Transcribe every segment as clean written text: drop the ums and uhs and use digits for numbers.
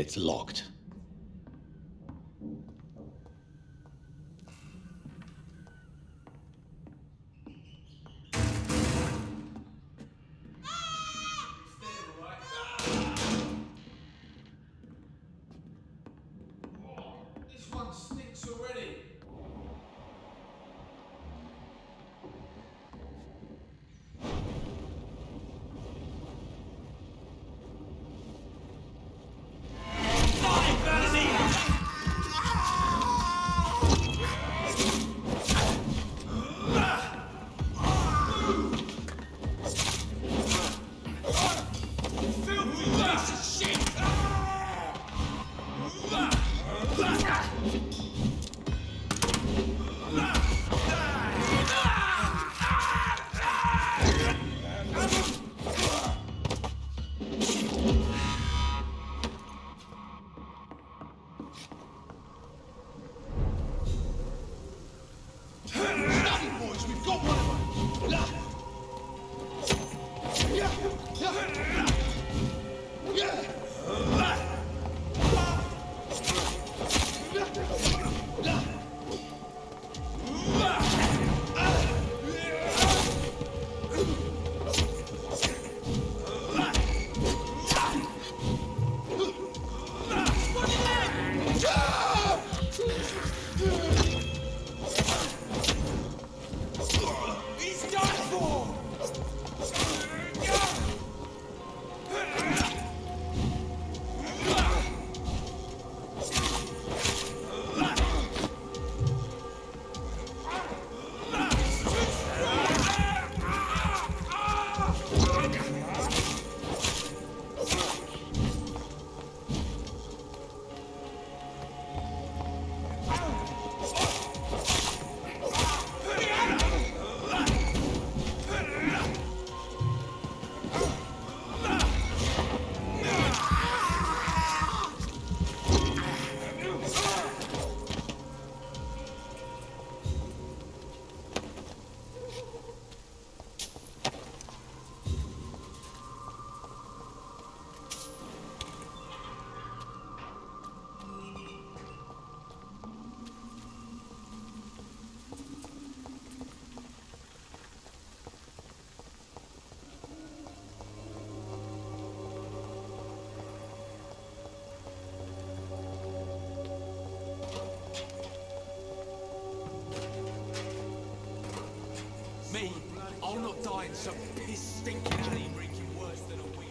It's locked. This one stinks already. Me, I'll not die in some piss-stinking alley reeking worse than a week.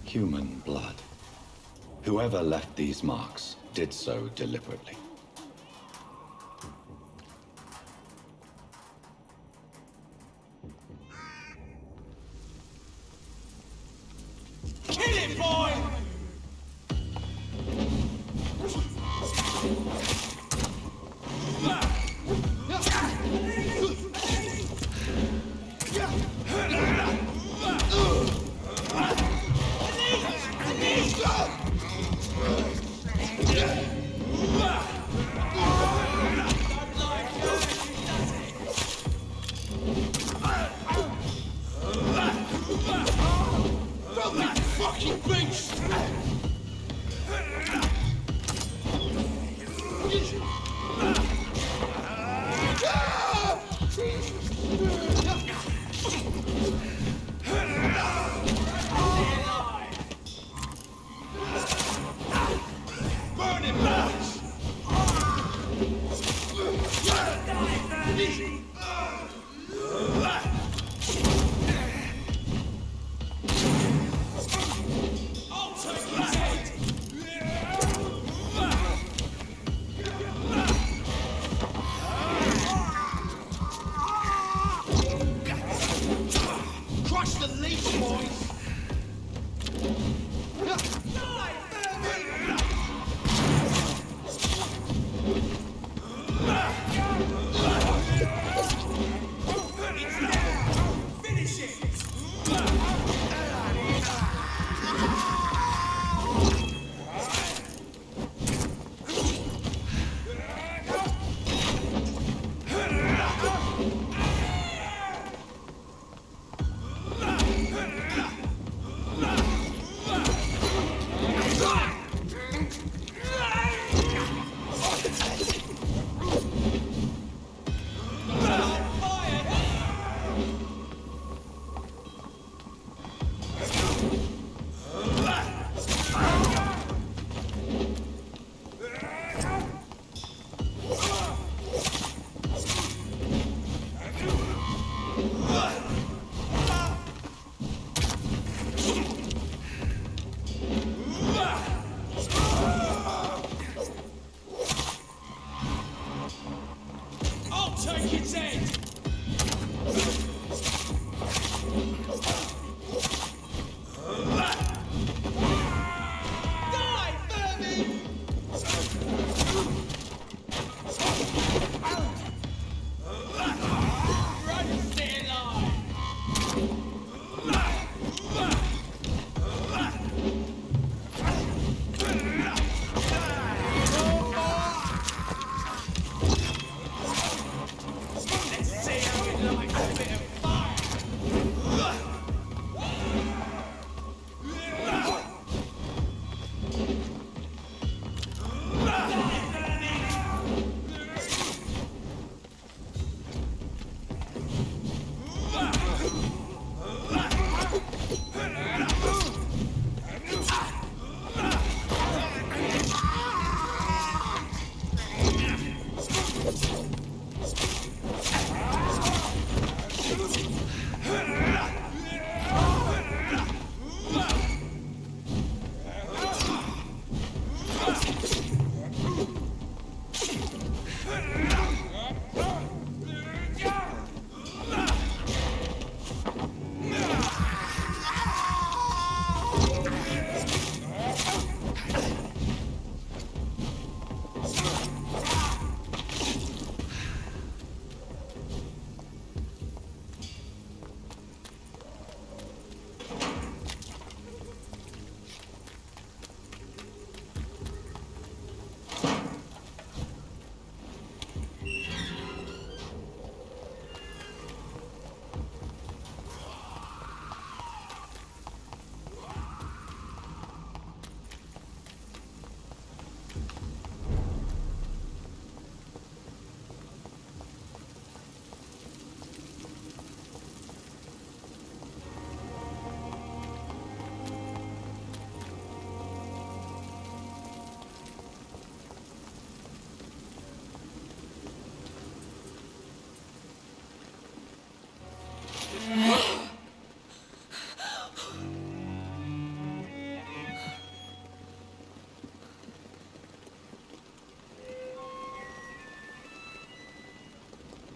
Human blood. Whoever left these marks did so deliberately. Kill him, boy! Fucking beast! Burn him, boys! I'll take his head! Crush the leech, boys! Die,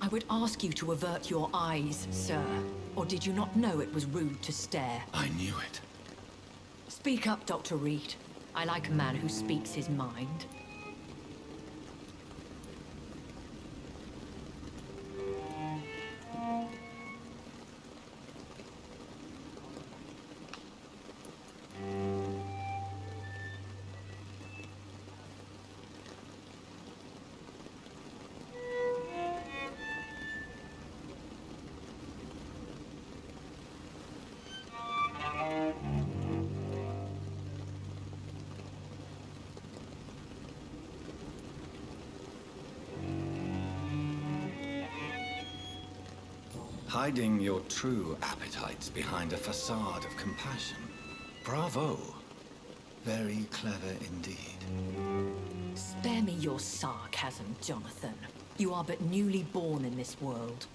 I would ask you to avert your eyes, sir. Or did you not know it was rude to stare? I knew it. Speak up, Dr. Reed. I like a man who speaks his mind. Hiding your true appetites behind a facade of compassion. Bravo. Very clever indeed. Spare me your sarcasm, Jonathan. You are but newly born in this world.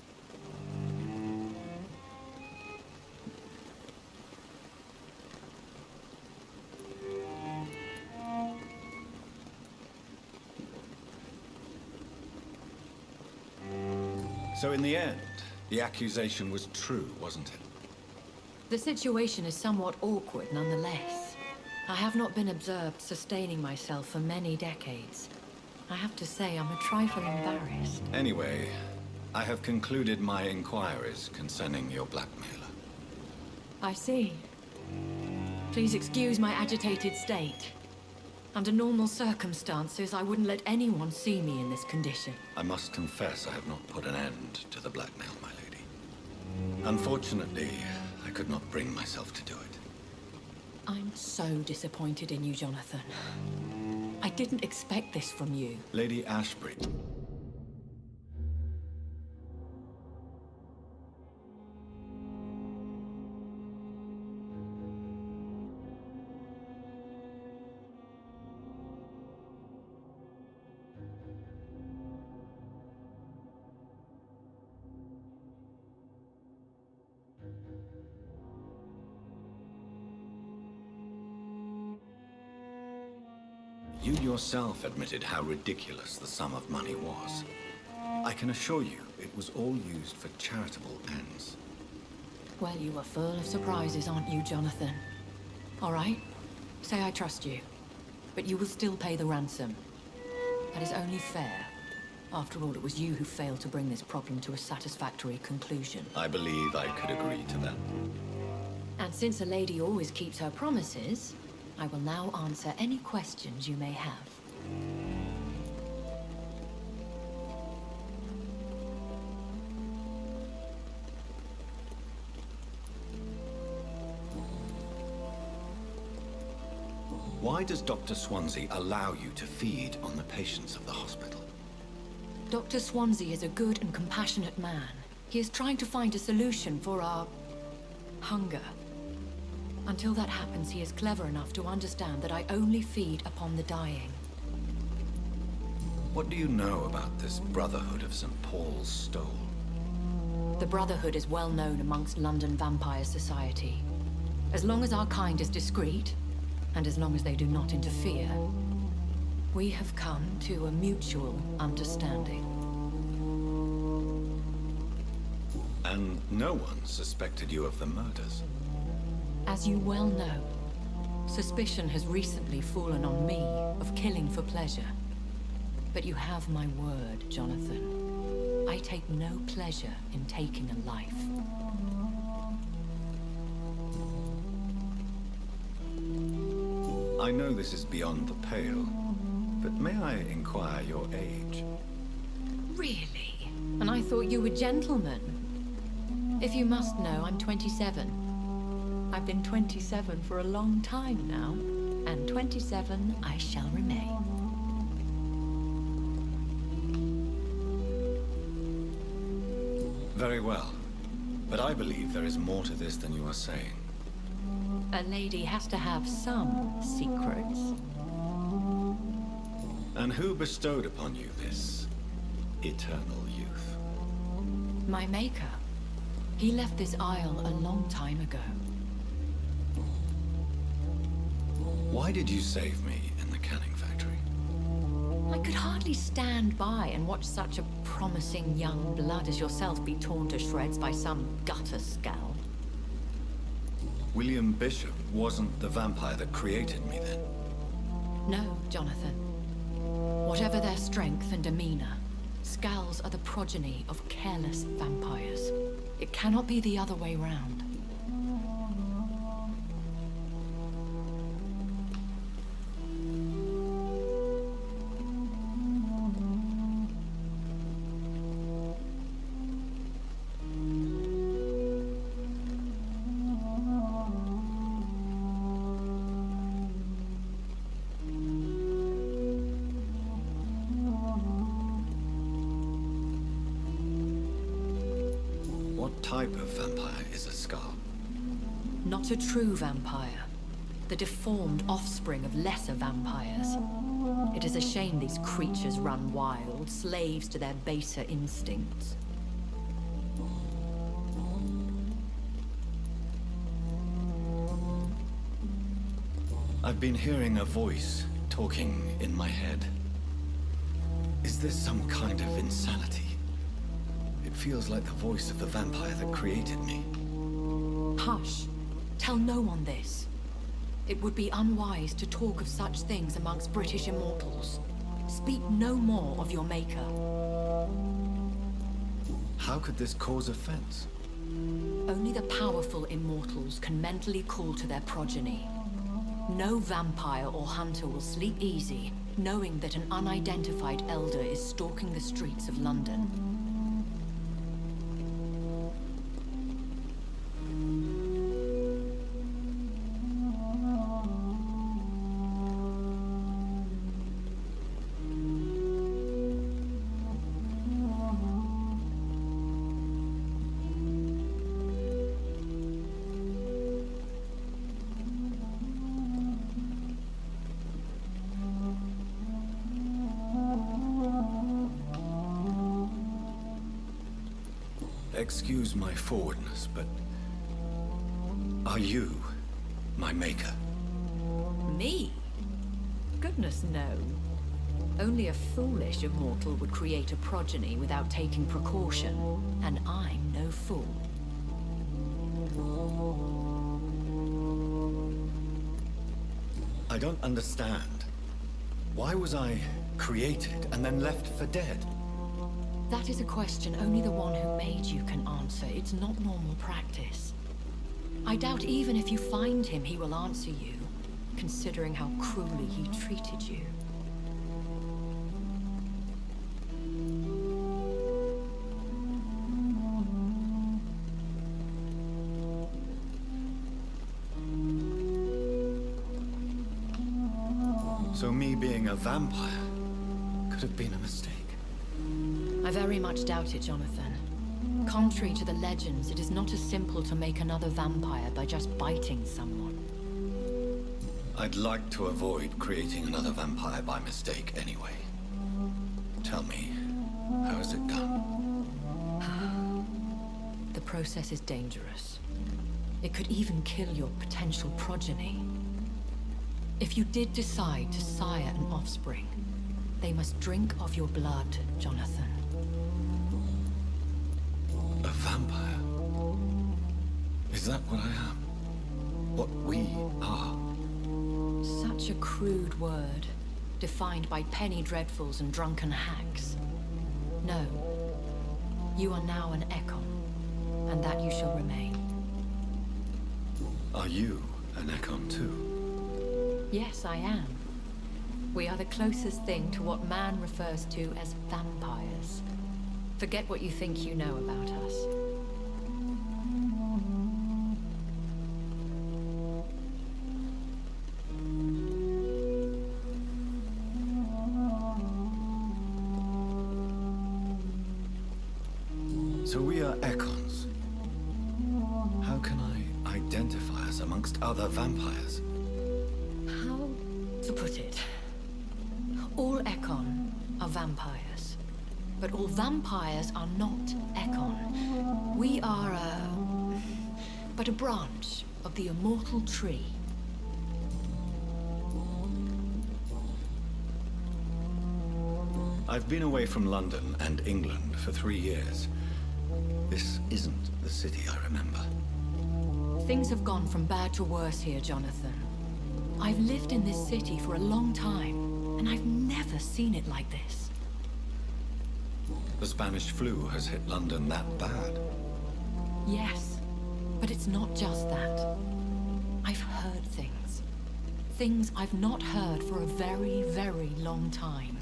So in the end, the accusation was true, wasn't it? The situation is somewhat awkward nonetheless. I have not been observed sustaining myself for many decades. I have to say I'm a trifle embarrassed. Anyway, I have concluded my inquiries concerning your blackmailer. I see. Please excuse my agitated state. Under normal circumstances, I wouldn't let anyone see me in this condition. I must confess I have not put an end to the blackmail, my lady. Unfortunately, I could not bring myself to do it. I'm so disappointed in you, Jonathan. I didn't expect this from you. Lady Ashbury. You yourself admitted how ridiculous the sum of money was. I can assure you it was all used for charitable ends. Well, you are full of surprises, aren't you, Jonathan? All right, say I trust you, but you will still pay the ransom. That is only fair. After all, it was you who failed to bring this problem to a satisfactory conclusion. I believe I could agree to that. And since a lady always keeps her promises, I will now answer any questions you may have. Why does Dr. Swansea allow you to feed on the patients of the hospital? Dr. Swansea is a good and compassionate man. He is trying to find a solution for our hunger. Until that happens, he is clever enough to understand that I only feed upon the dying. What do you know about this Brotherhood of St. Paul's Stole? The Brotherhood is well known amongst London Vampire Society. As long as our kind is discreet, and as long as they do not interfere, we have come to a mutual understanding. And no one suspected you of the murders? As you well know, suspicion has recently fallen on me of killing for pleasure. But you have my word, Jonathan. I take no pleasure in taking a life. I know this is beyond the pale, but may I inquire your age? Really? And I thought you were gentlemen. If you must know, I'm 27. I've been 27 for a long time now, and 27 I shall remain. Very well, but I believe there is more to this than you are saying. A lady has to have some secrets. And who bestowed upon you this eternal youth? My maker. He left this isle a long time ago. Why did you save me in the canning factory? I could hardly hardly stand by and watch such a promising young blood as yourself be torn to shreds by some gutter scowl. William Bishop wasn't the vampire that created me then. No, Jonathan. Whatever their strength and demeanor, Scowls are the progeny of careless vampires. It cannot be the other way round. What type of vampire is a Scowl? Not a true vampire. The deformed offspring of lesser vampires. It is a shame these creatures run wild, slaves to their baser instincts. I've been hearing a voice talking in my head. Is this some kind of insanity? It feels like the voice of the vampire that created me. Hush. Tell no one this. It would be unwise to talk of such things amongst British immortals. Speak no more of your maker. How could this cause offense? Only the powerful immortals can mentally call to their progeny. No vampire or hunter will sleep easy, knowing that an unidentified elder is stalking the streets of London. Excuse my forwardness, but are you my maker? Me? Goodness, no. Only a foolish immortal would create a progeny without taking precaution, and I'm no fool. I don't understand. Why was I created and then left for dead? That is a question only the one who made you can answer. It's not normal practice. I doubt even if you find him, he will answer you, considering how cruelly he treated you. So me being a vampire could have been a mistake. I very much doubt it, Jonathan. Contrary to the legends, it is not as simple to make another vampire by just biting someone. I'd like to avoid creating another vampire by mistake anyway. Tell me, how is it done? The process is dangerous. It could even kill your potential progeny. If you did decide to sire an offspring, they must drink of your blood, Jonathan. A vampire? Is that what I am? What we are? Such a crude word, defined by penny dreadfuls and drunken hacks. No. You are now an Ekon, and that you shall remain. Are you an Ekon too? Yes, I am. We are the closest thing to what man refers to as vampires. Forget what you think you know about us. So we are Ekons. How can I identify us amongst other vampires? How to put it? All Ekon are vampires. But all vampires are not Ekon. We are but a branch of the immortal tree. I've been away from London and England for 3 years. This isn't the city I remember. Things have gone from bad to worse here, Jonathan. I've lived in this city for a long time, and I've never seen it like this. The Spanish flu has hit London that bad. Yes, but it's not just that. I've heard things. Things I've not heard for a very, very long time.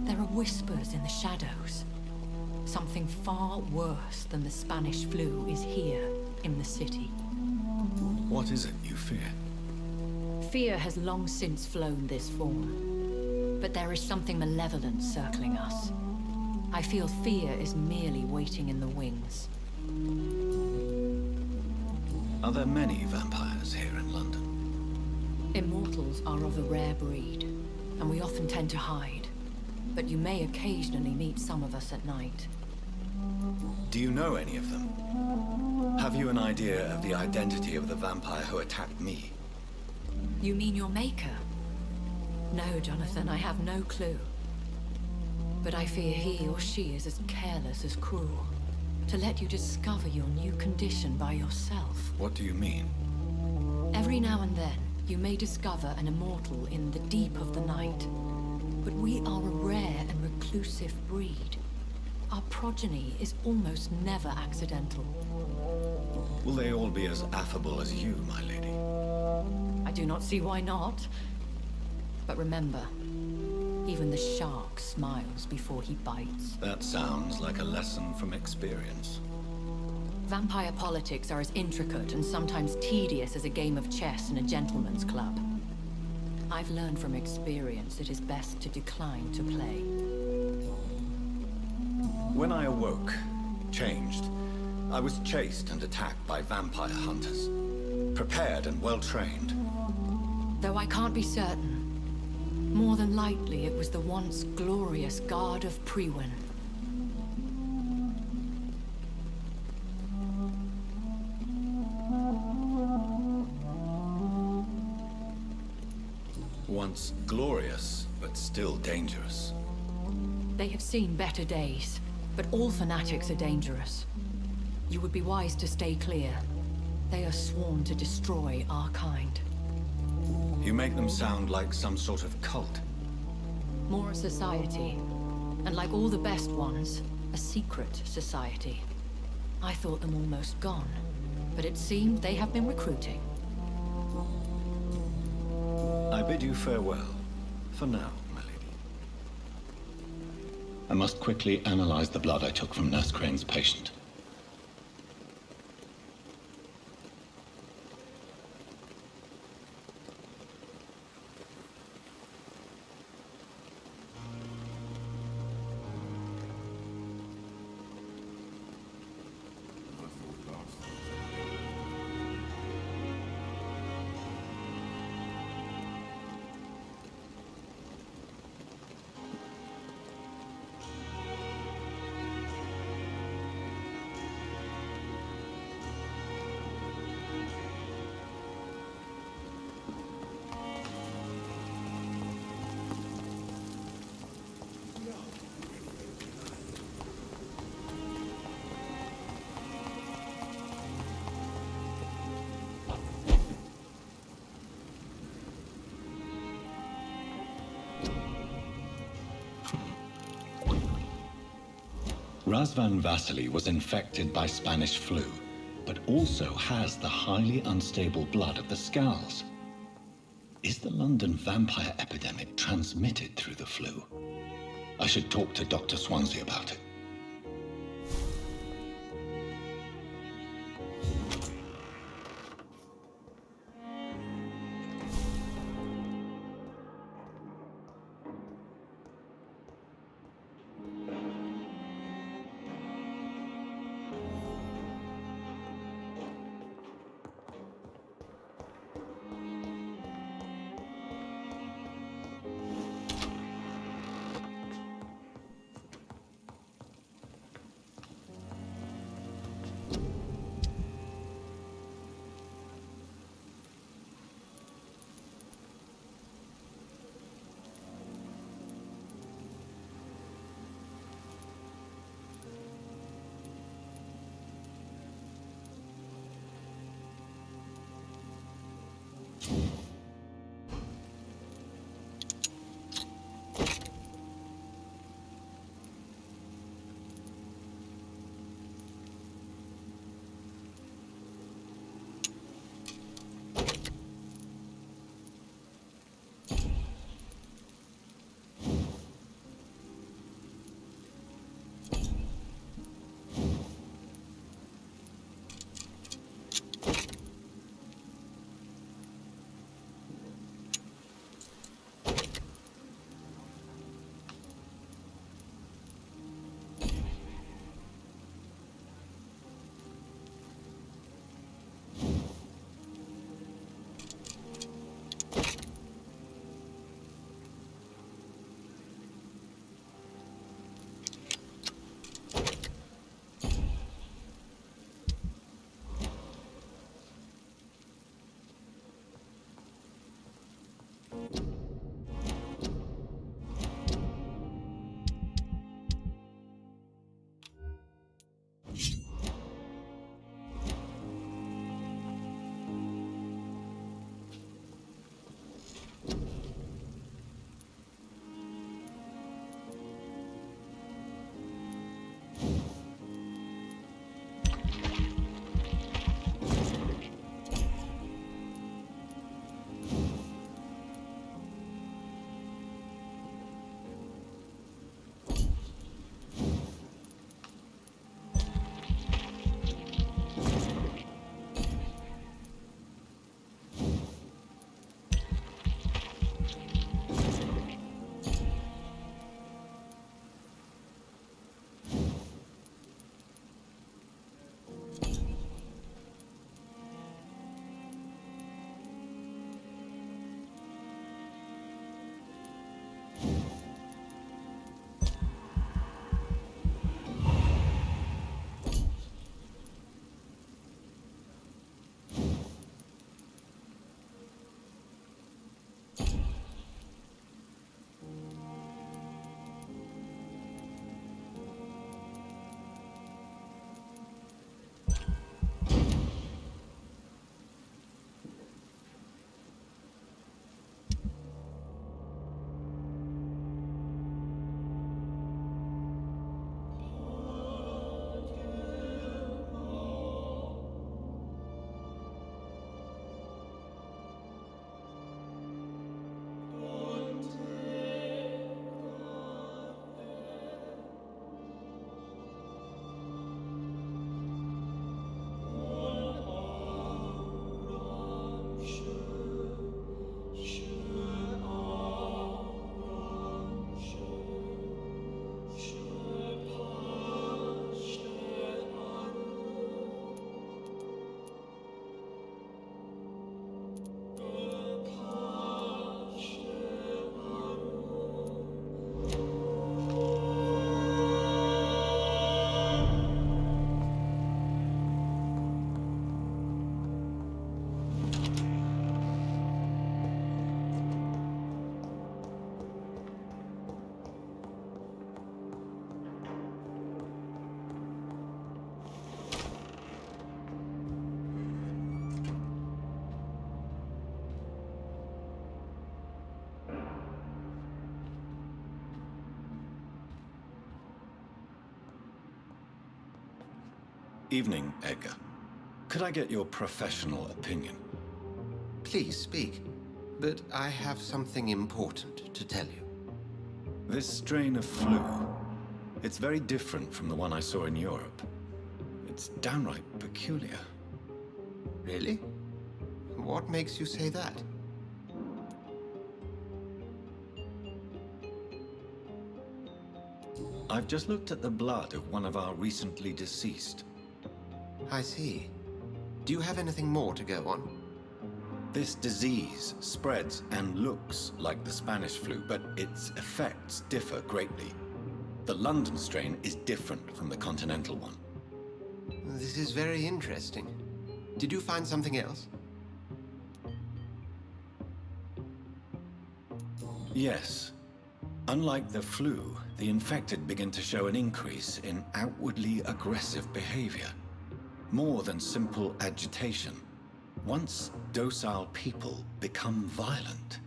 There are whispers in the shadows. Something far worse than the Spanish flu is here in the city. What is it you fear? Fear has long since flown this form. But there is something malevolent circling us. I feel fear is merely waiting in the wings. Are there many vampires here in London? Immortals are of a rare breed, and we often tend to hide. But you may occasionally meet some of us at night. Do you know any of them? Have you an idea of the identity of the vampire who attacked me? You mean your maker? No, Jonathan, I have no clue. But I fear he or she is as careless as cruel. To let you discover your new condition by yourself. What do you mean? Every now and then, you may discover an immortal in the deep of the night. But we are a rare and reclusive breed. Our progeny is almost never accidental. Will they all be as affable as you, my lady? I do not see why not. But remember, even the shark smiles before he bites. That sounds like a lesson from experience. Vampire politics are as intricate and sometimes tedious as a game of chess in a gentleman's club. I've learned from experience it is best to decline to play. When I awoke, changed, I was chased and attacked by vampire hunters. Prepared and well-trained. Though I can't be certain, more than likely it was the once glorious Guard of Priwen. Once glorious, but still dangerous. They have seen better days, but all fanatics are dangerous. You would be wise to stay clear. They are sworn to destroy our kind. You make them sound like some sort of cult. More a society, and like all the best ones, a secret society. I thought them almost gone, but it seemed they have been recruiting. I bid you farewell, for now, my lady. I must quickly analyze the blood I took from Nurse Crane's patient. Razvan Vasily was infected by Spanish flu, but also has the highly unstable blood of the Scowls. Is the London vampire epidemic transmitted through the flu? I should talk to Dr. Swansea about it. Evening, Edgar. Could I get your professional opinion? Please speak, but I have something important to tell you. This strain of flu, it's very different from the one I saw in Europe. It's downright peculiar. Really? What makes you say that? I've just looked at the blood of one of our recently deceased. I see. Do you have anything more to go on? This disease spreads and looks like the Spanish flu, but its effects differ greatly. The London strain is different from the continental one. This is very interesting. Did you find something else? Yes. Unlike the flu, the infected begin to show an increase in outwardly aggressive behavior. More than simple agitation. Once docile people become violent.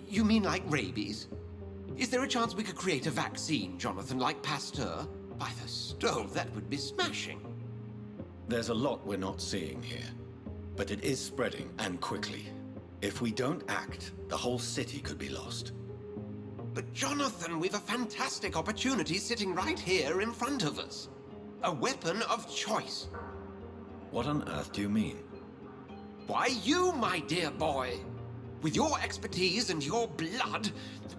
You mean like rabies? Is there a chance we could create a vaccine, Jonathan, like Pasteur? By the stove, that would be smashing. There's a lot we're not seeing here, but it is spreading, and quickly. If we don't act, the whole city could be lost. But Jonathan, we've a fantastic opportunity sitting right here in front of us. A weapon of choice. What on earth do you mean? Why, you, my dear boy. With your expertise and your blood,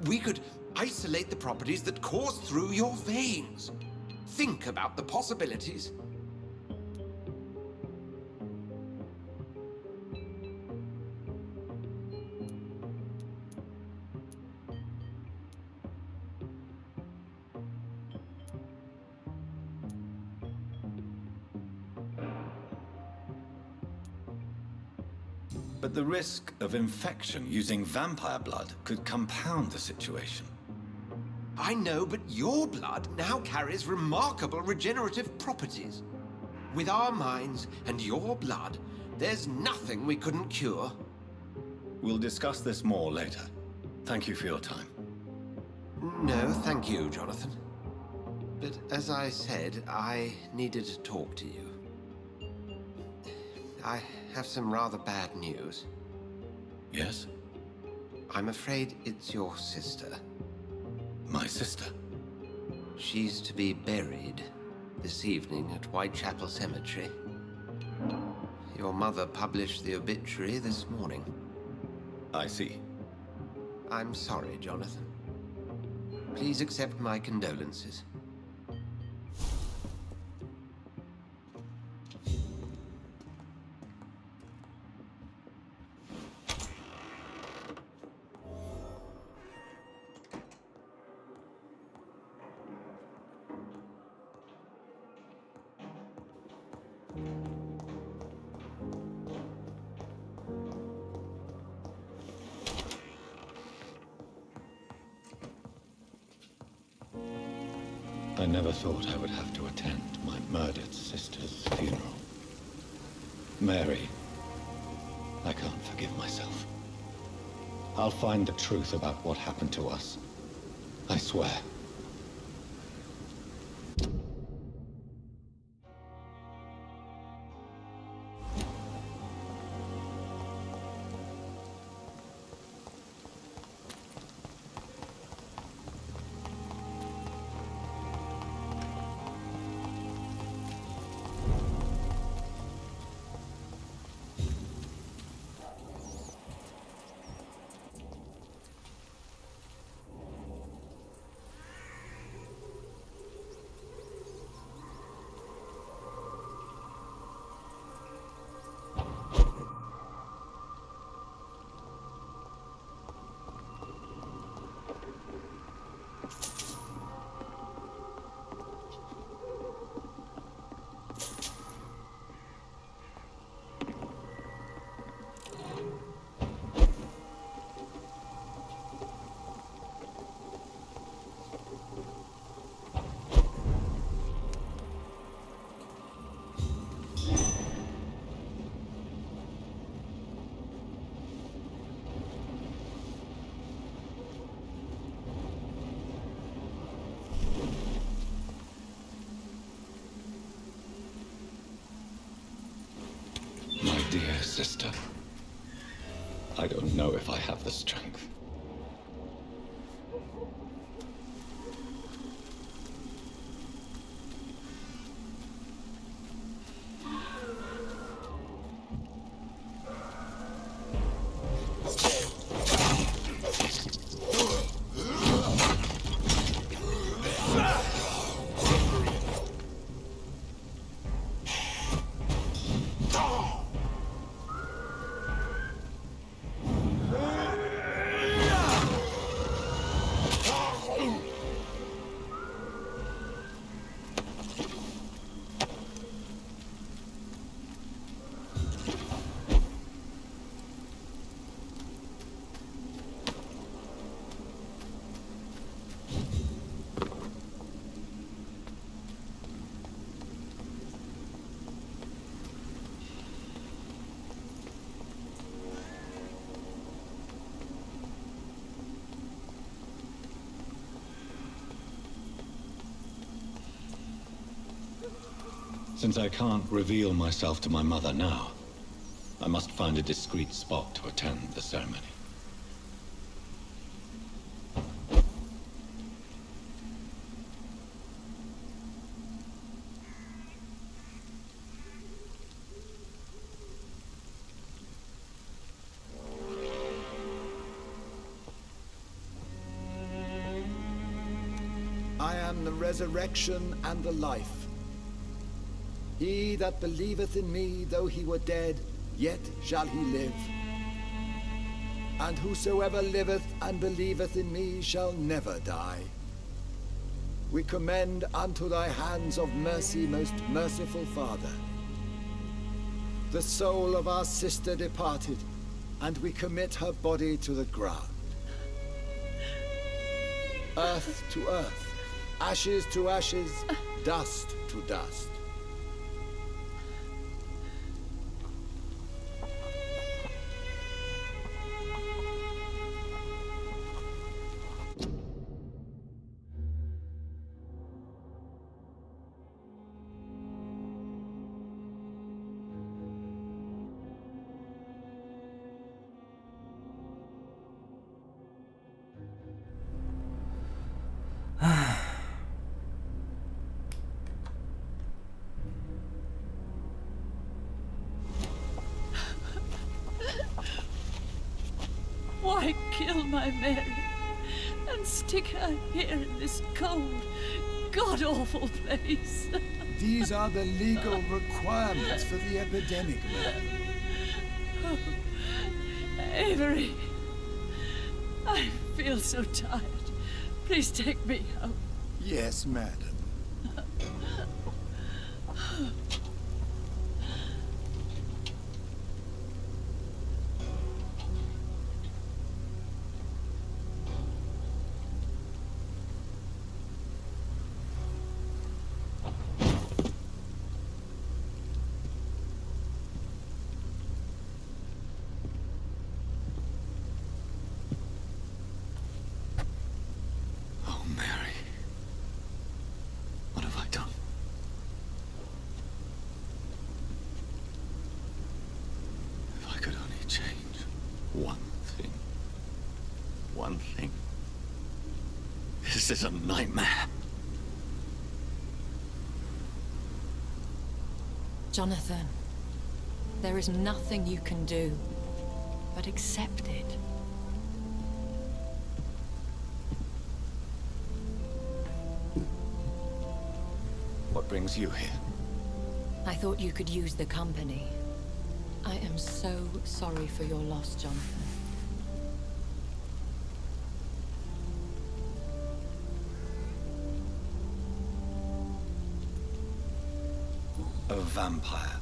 we could isolate the properties that course through your veins. Think about the possibilities. But the risk of infection using vampire blood could compound the situation. I know, but your blood now carries remarkable regenerative properties. With our minds and your blood, there's nothing we couldn't cure. We'll discuss this more later. Thank you for your time. No, thank you, Jonathan. But as I said, I needed to talk to you. I have some rather bad news. Yes? I'm afraid it's your sister. My sister? She's to be buried this evening at Whitechapel Cemetery. Your mother published the obituary this morning. I see. I'm sorry, Jonathan. Please accept my condolences. I never thought I would have to attend my murdered sister's funeral. Mary, I can't forgive myself. I'll find the truth about what happened to us. I swear. Dear sister, I don't know if I have the strength. Since I can't reveal myself to my mother now, I must find a discreet spot to attend the ceremony. I am the resurrection and the life. He that believeth in me, though he were dead, yet shall he live. And whosoever liveth and believeth in me shall never die. We commend unto thy hands of mercy, most merciful Father, the soul of our sister departed, and we commit her body to the ground. Earth to earth, ashes to ashes, dust to dust. Why kill my Mary and stick her here in this cold, god-awful place? These are the legal requirements for the epidemic, madam. Oh, Avery, I feel so tired. Please take me home. Yes, madam. Oh, Mary. What have I done? If I could only change one thing. One thing. This is a nightmare. Jonathan, there is nothing you can do but accept it. What brings you here? I thought you could use the company. I am so sorry for your loss, Jonathan. A vampire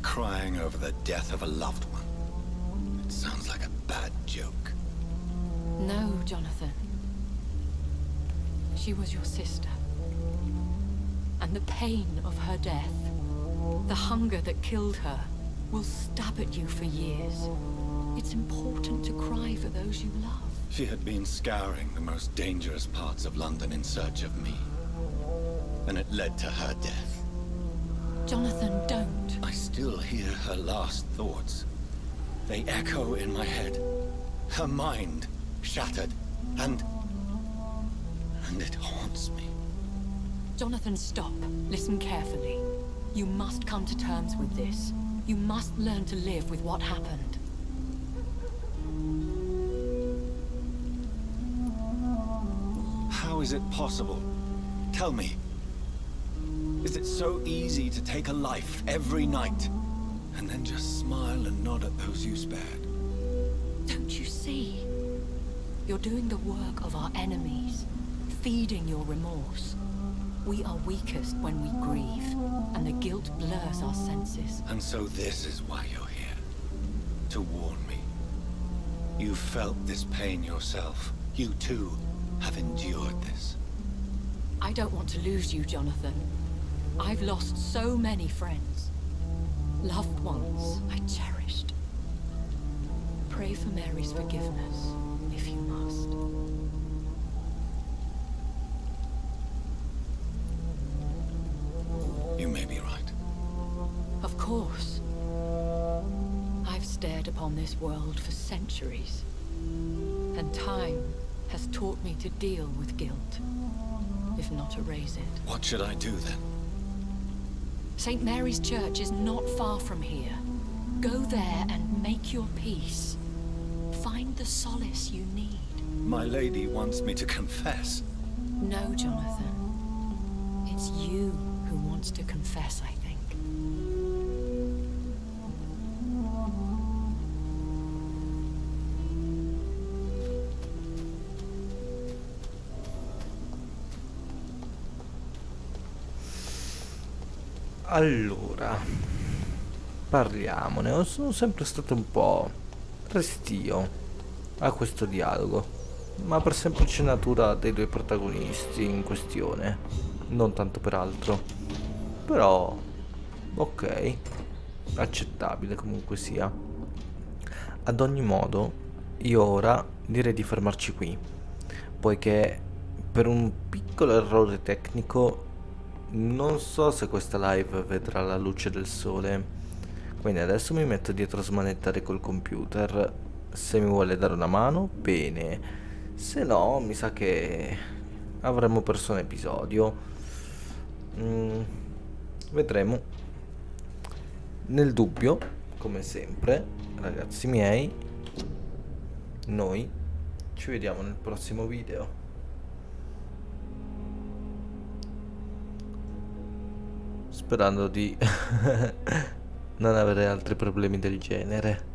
crying over the death of a loved one. It sounds like a bad joke. No, Jonathan. She was your sister. And the pain of her death, the hunger that killed her, will stab at you for years. It's important to cry for those you love. She had been scouring the most dangerous parts of London in search of me. And it led to her death. Jonathan, don't. I still hear her last thoughts. They echo in my head. Her mind shattered, and it haunts me. Jonathan, stop. Listen carefully. You must come to terms with this. You must learn to live with what happened. How is it possible? Tell me. Is it so easy to take a life every night, and then just smile and nod at those you spared? Don't you see? You're doing the work of our enemies, feeding your remorse. We are weakest when we grieve, and the guilt blurs our senses. And so this is why you're here. To warn me. You've felt this pain yourself. You too have endured this. I don't want to lose you, Jonathan. I've lost so many friends. Loved ones I cherished. Pray for Mary's forgiveness, if you must. You may be right. upon this world for centuries. And time has taught me to deal with guilt, if not erase it. What should I do then? St. Mary's Church is not far from here. Go there and make your peace. Find the solace you need. My lady wants me to confess. No, Jonathan. It's you who wants to confess, I think. Allora, parliamone. Sono sempre stato un po' restio a questo dialogo, ma per semplice natura dei due protagonisti in questione, non tanto per altro. Però, ok, accettabile comunque sia. Ad ogni modo, io ora direi di fermarci qui, poiché per un piccolo errore tecnico non so se questa live vedrà la luce del sole, quindi adesso mi metto dietro a smanettare col computer. Se mi vuole dare una mano, bene, se no mi sa che avremmo perso un episodio. Vedremo. Nel dubbio, come sempre, ragazzi miei, noi ci vediamo nel prossimo video. Sperando di non avere altri problemi del genere.